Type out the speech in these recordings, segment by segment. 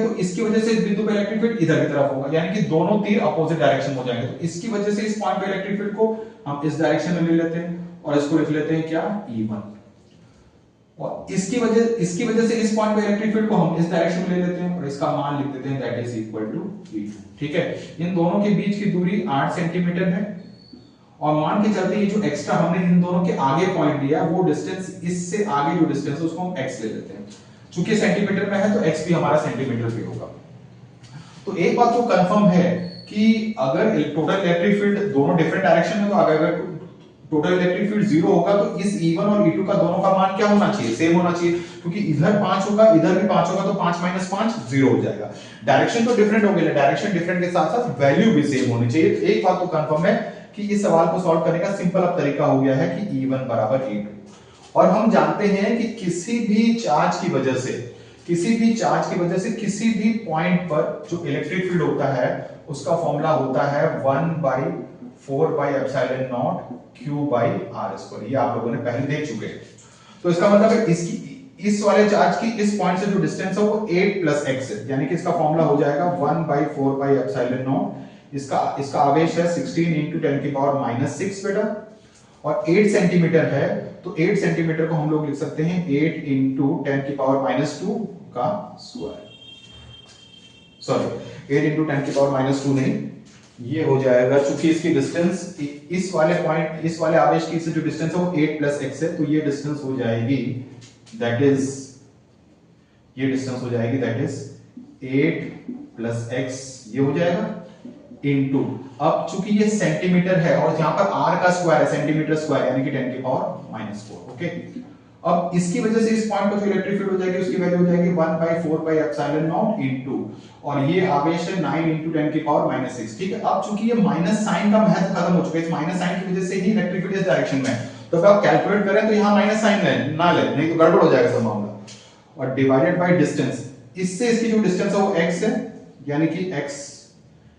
तो इसकी वजह से इस बिंदु पे इलेक्ट्रिक फील्ड इधर की तरफ होगा, यानी कि दोनों तीर अपोजिट डायरेक्शन हो जाएंगे। तो इसकी वजह से इस पॉइंट पे इलेक्ट्रिक फील्ड को हम इस डायरेक्शन में ले लेते हैं और इसको लिख लेते हैं क्या, E1। और इसकी वजह से इस पॉइंट पे इलेक्ट्रिक फील्ड को हम इस डायरेक्शन में ले लेते हैं और इसका मान लिख देते हैं that is equal to E2। ठीक है, इन दोनों के बीच की दूरी 8 सेंटीमीटर है और मान के चलते ये जो एक्स्ट्रा हमने इन दोनों के आगे पॉइंट लिया वो डिस्टेंस, इससे आगे जो डिस्टेंस है उसको हम x ले लेते हैं। चूंकि सेंटीमीटर में है तो x भी हमारा सेंटीमीटर पे होगा। तो एक बात तो कंफर्म है कि अगर टोटल इलेक्ट्रिक फील्ड दोनों डिफरेंट डायरेक्शन में, तो अगर टोटल इलेक्ट्रिक फील्ड 0 होगा तो इस E1 और E2 का दोनों का मान क्या होना चाहिए, सेम होना चाहिए, क्योंकि इधर 5 होगा इधर भी 5 होगा तो 5 - 5 0 हो जाएगा। डायरेक्शन तो डिफरेंट हो गया, डायरेक्शन डिफरेंट के साथ साथ वैल्यू भी सेम होनी चाहिए। तो एक बात तो कंफर्म है कि इस सवाल को सॉल्व करने का सिंपल अब तरीका हो गया है कि E1 बराबर E2। और हम जानते हैं कि किसी भी चार्ज की वजह से किसी भी पॉइंट पर जो इलेक्ट्रिक फील्ड होता है उसका फॉर्मूला होता है 1/4πε0 Q/r²। ये आप लोगों ने पहले देख चुके हैं। तो इसका मतलब है इस वाले चार्ज की इस पॉइंट से जो डिस्टेंस है वो 8 + x है, यानी कि इसका फॉर्मूला हो जाएगा 1/4πε0। इसका आवेश है 16 × 10⁻⁻6 बेटा, और 8 सेंटीमीटर है तो 8 सेंटीमीटर को हम लोग लिख सकते हैं 8 × 10⁻² का स्क्वायर। सॉरी 8 × 10⁻² नहीं, ये हो जाएगा, चूंकि इसकी डिस्टेंस इस वाले आवेश की से जो डिस्टेंस है वो 8 + x है, तो ये डिस्टेंस हो जाएगी दैट इज 8 + x, ये हो जाएगा इनटू, अब चूंकि ये सेंटीमीटर है और यहां पर r का स्क्वायर है, सेंटीमीटर स्क्वायर, यानी कि 10⁻⁻4। ओके, अब इसकी वजह से इस पॉइंट पर जो इलेक्ट्रिक फील्ड हो जाएगी उसकी वैल्यू हो जाएगी 1/4πε0 इनटू, और ये आवेश है 9 × 10⁻⁻6। ठीक है, अब चूंकि ये माइनस साइन का महत्व खत्म हो चुका है, इस माइनस साइन की वजह से ही इलेक्ट्रिक फील्ड इस डायरेक्शन में है, तो अगर आप कैलकुलेट करें तो यहां माइनस साइन लें ना लें, नहीं तो गड़बड़ हो जाएगा सब मामला। और डिवाइडेड बाय डिस्टेंस, इससे इसकी जो डिस्टेंस है वो x है, यानी कि x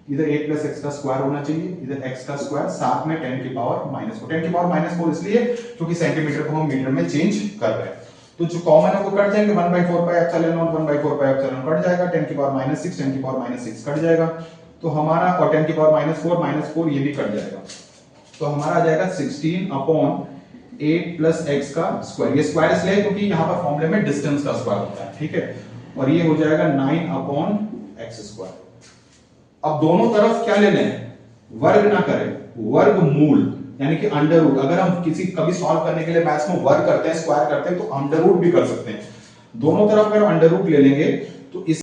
इधर 8 + x का स्क्वायर होना चाहिए, इधर x का स्क्वायर, साथ में 10⁻⁻4। 10⁻⁻4 इसलिए क्योंकि सेंटीमीटर को हम मीटर में चेंज कर रहे हैं, तो जो कॉमन है वो कट जाएंगे, 1/4πε0 1/4πε कट जाएगा, 10⁻⁻6 10⁻⁻6 कट जाएगा, तो हमारा, और 10⁻⁻4 ये भी कट जाएगा, तो हमारा आ जाएगा 16/8 + x का स्क्वायर। ये स्क्वायर इसलिए क्योंकि यहां पर फॉर्मूले में डिस्टेंस का स्क्वायर होता है। ठीक है, और ये हो जाएगा 9/x²। अब दोनों तरफ क्या ले लें, वर्ग ना करें, वर्गमूल, यानी कि अंडर रूट। अगर हम कभी सॉल्व करने के लिए मैथ्स में वर्ग करते हैं, स्क्वायर करते हैं, तो अंडर रूट भी कर सकते हैं। दोनों तरफ अगर अंडर रूट ले लेंगे तो इस